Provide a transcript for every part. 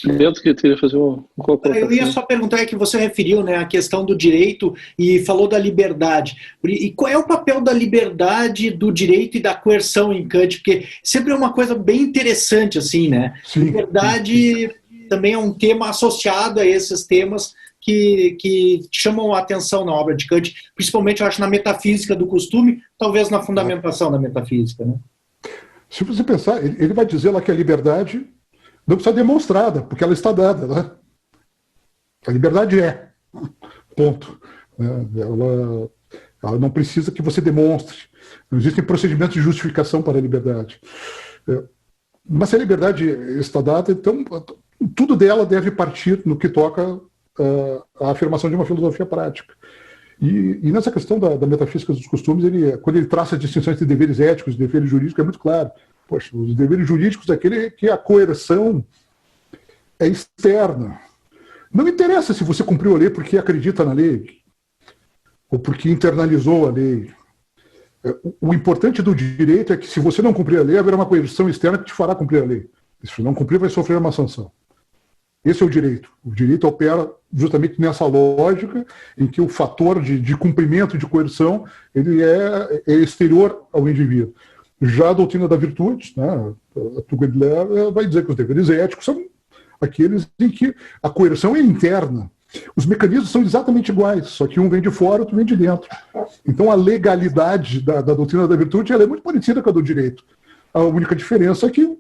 Bento, que queria fazer uma Eu ia colocação. só perguntar, é que você referiu, né, a questão do direito e falou da liberdade. E qual é o papel da liberdade, do direito e da coerção em Kant? Porque sempre é uma coisa bem interessante, assim, né? Sim, sim, sim. Liberdade também é um tema associado a esses temas que chamam a atenção na obra de Kant, principalmente, eu acho, na metafísica do costume, talvez na Claro. fundamentação da metafísica, né? Se você pensar, ele vai dizer lá que a liberdade não precisa ser demonstrada, porque ela está dada, né? A liberdade é. Ponto. Ela não precisa que você demonstre. Não existem procedimentos de justificação para a liberdade. Mas se a liberdade está dada, então tudo dela deve partir no que toca à afirmação de uma filosofia prática. E nessa questão da metafísica dos costumes, quando ele traça a distinção entre deveres éticos e deveres jurídicos, é muito claro. Poxa, os deveres jurídicos é aquele que a coerção é externa. Não interessa se você cumpriu a lei porque acredita na lei ou porque internalizou a lei. O importante do direito é que, se você não cumprir a lei, haverá uma coerção externa que te fará cumprir a lei. Se não cumprir, vai sofrer uma sanção. Esse é o direito. O direito opera justamente nessa lógica em que o fator de cumprimento, de coerção, ele é exterior ao indivíduo. Já a doutrina da virtude, né, a Tugendler, vai dizer que os deveres éticos são aqueles em que a coerção é interna. Os mecanismos são exatamente iguais, só que um vem de fora, outro vem de dentro. Então, a legalidade da doutrina da virtude ela é muito parecida com a do direito. A única diferença é que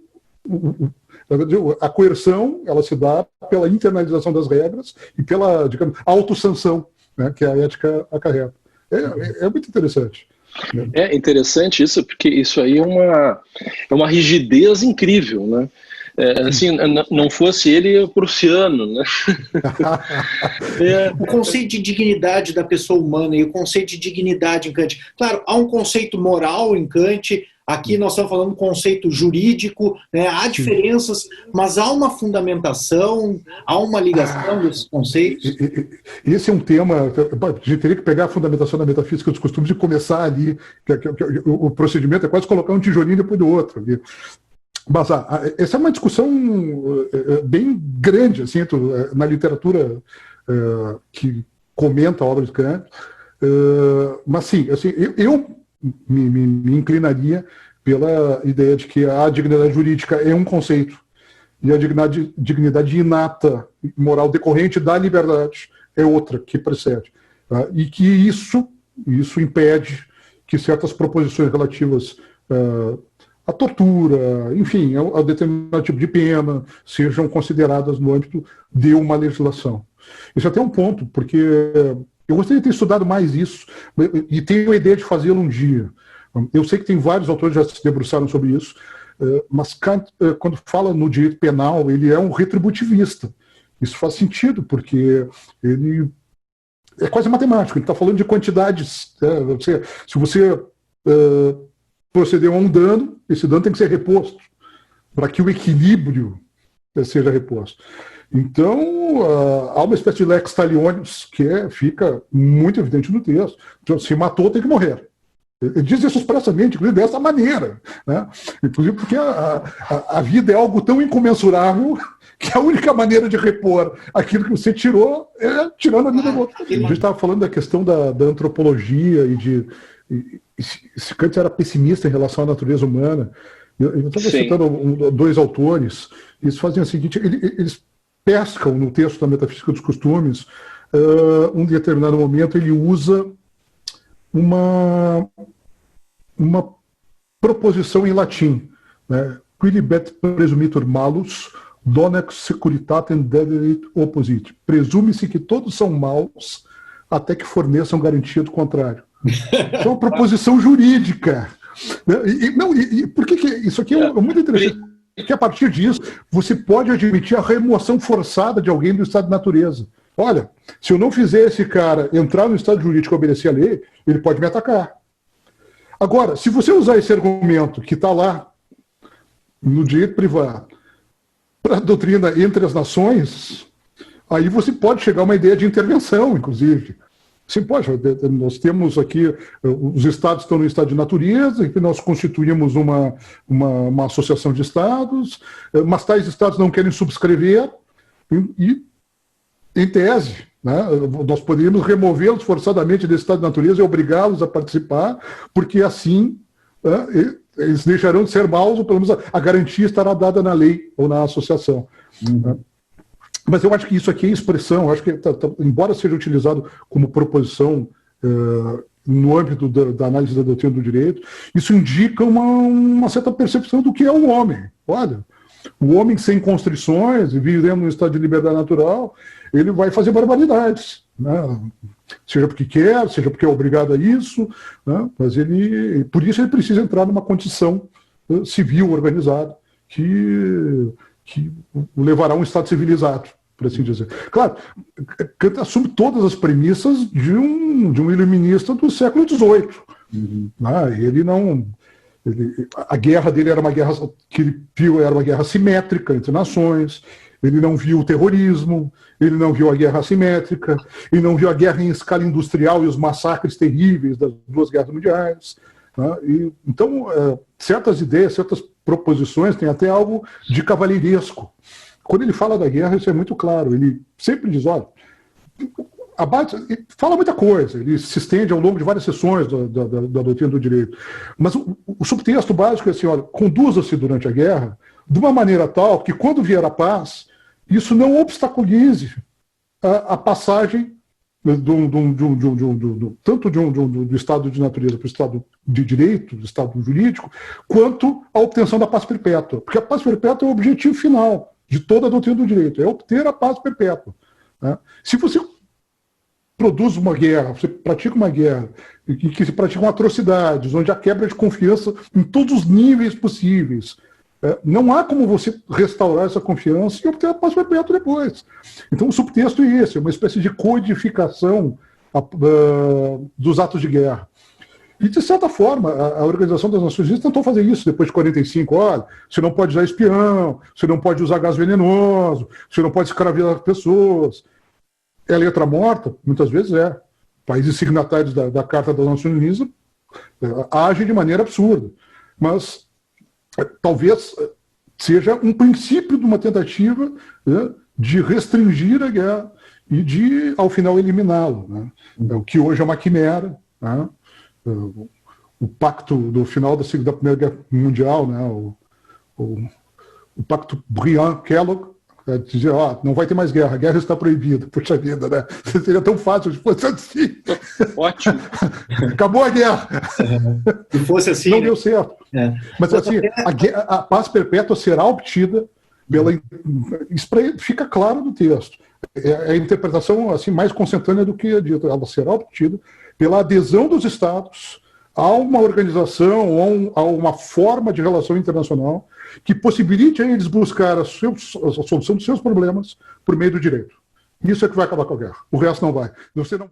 a coerção ela se dá pela internalização das regras e pela, digamos, autossanção, né, que a ética acarreta. É muito interessante. É interessante isso, porque isso aí é uma rigidez incrível, né? Assim, não fosse ele prussiano, né? O conceito de dignidade da pessoa humana e o conceito de dignidade em Kant. Claro, há um conceito moral em Kant, aqui nós estamos falando de conceito jurídico, né? Há diferenças, mas há uma fundamentação, há uma ligação desses conceitos. Esse é um tema, a gente teria que pegar a fundamentação da metafísica dos costumes e começar ali, o procedimento é quase colocar um tijolinho depois do outro ali. Mas essa é uma discussão bem grande assim, na literatura que comenta a obra de Kant. Mas sim, assim, eu me inclinaria pela ideia de que a dignidade jurídica é um conceito e a dignidade inata, moral decorrente da liberdade é outra, que precede. Tá? E que isso impede que certas proposições relativas a tortura, enfim, a determinado tipo de pena, sejam consideradas no âmbito de uma legislação. Isso é até um ponto, porque eu gostaria de ter estudado mais isso, e tenho a ideia de fazê-lo um dia. Eu sei que tem vários autores que já se debruçaram sobre isso, mas Kant, quando fala no direito penal, ele é um retributivista. Isso faz sentido, porque ele é quase matemático, ele está falando de quantidades. Se você procedeu a um dano, esse dano tem que ser reposto, para que o equilíbrio seja reposto. Então, há uma espécie de lex talionis que fica muito evidente no texto. Então, se matou, tem que morrer. Ele diz isso expressamente, inclusive dessa maneira. Né? Inclusive porque a vida é algo tão incomensurável que a única maneira de repor aquilo que você tirou é tirando a vida do outro. A gente estava falando da questão da antropologia e se Kant era pessimista em relação à natureza humana. Eu estava citando dois autores, eles fazem o seguinte, eles pescam no texto da Metafísica dos Costumes, um determinado momento ele usa uma proposição em latim, né? Quilibet presumitur malus, donex securitatem dederit opposit. Presume-se que todos são maus até que forneçam garantia do contrário. Isso é uma proposição jurídica. Por que isso aqui é muito interessante? Porque a partir disso, você pode admitir a remoção forçada de alguém do estado de natureza. Olha, se eu não fizer esse cara entrar no estado jurídico e obedecer a lei, ele pode me atacar. Agora, se você usar esse argumento que está lá no direito privado para a doutrina entre as nações, aí você pode chegar a uma ideia de intervenção, inclusive. Sim, pode. Nós temos aqui, os estados estão no estado de natureza, e nós constituímos uma associação de estados, mas tais estados não querem subscrever, E em tese, né, nós poderíamos removê-los forçadamente desse estado de natureza e obrigá-los a participar, porque assim eles deixarão de ser maus, ou pelo menos a garantia estará dada na lei ou na associação. Né? Mas eu acho que isso aqui é expressão, eu acho que, embora seja utilizado como proposição no âmbito da análise da doutrina do direito, isso indica uma certa percepção do que é o homem. Olha, o homem sem constrições, vivendo num estado de liberdade natural, ele vai fazer barbaridades, né? Seja porque quer, seja porque é obrigado a isso, né? Mas por isso ele precisa entrar numa condição civil organizada que o levará a um estado civilizado, por assim dizer. Claro, Kant assume todas as premissas de um iluminista do século XVIII. Ele não... a guerra dele era uma guerra que ele viu, era uma guerra simétrica entre nações. Ele não viu o terrorismo, ele não viu a guerra assimétrica, ele não viu a guerra em escala industrial e os massacres terríveis das duas guerras mundiais. Né? Então, certas ideias, certas proposições têm até algo de cavalheiresco. Quando ele fala da guerra, isso é muito claro. Ele sempre diz, olha, fala muita coisa, ele se estende ao longo de várias sessões da doutrina do direito. Mas o subtexto básico é assim, olha, conduza-se durante a guerra de uma maneira tal que, quando vier a paz, isso não obstaculize a passagem tanto do estado de natureza para o estado de direito, do estado jurídico, quanto a obtenção da paz perpétua. Porque a paz perpétua é o objetivo final de toda a doutrina do direito, é obter a paz perpétua. Né? Se você produz uma guerra, você pratica uma guerra em que se praticam atrocidades, onde há quebra de confiança em todos os níveis possíveis, não há como você restaurar essa confiança e obter a paz perpétua depois. Então o subtexto é esse, é uma espécie de codificação dos atos de guerra. E, de certa forma, a Organização das Nações Unidas tentou fazer isso depois de 45. Olha, você não pode usar espião, você não pode usar gás venenoso, você não pode escravizar pessoas. É letra morta? Muitas vezes é. Países signatários da Carta das Nações Unidas agem de maneira absurda. Mas talvez seja um princípio de uma tentativa, né, de restringir a guerra e de, ao final, eliminá-la. Né? O que hoje é uma quimera. Né? O pacto do final da Primeira Guerra Mundial, né? o pacto Briand-Kellogg, dizer, não vai ter mais guerra, a guerra está proibida. Puxa vida, né? Seria tão fácil se fosse assim. Ótimo. Acabou a guerra. Se fosse assim. Não deu certo. Mas assim, a paz perpétua será obtida isso fica claro no texto. É a interpretação assim, mais consentânea do que é dito. Ela será obtida pela adesão dos Estados a uma organização, a uma forma de relação internacional que possibilite a eles buscar a solução dos seus problemas por meio do direito. Isso é que vai acabar com a guerra. O resto não vai. Você não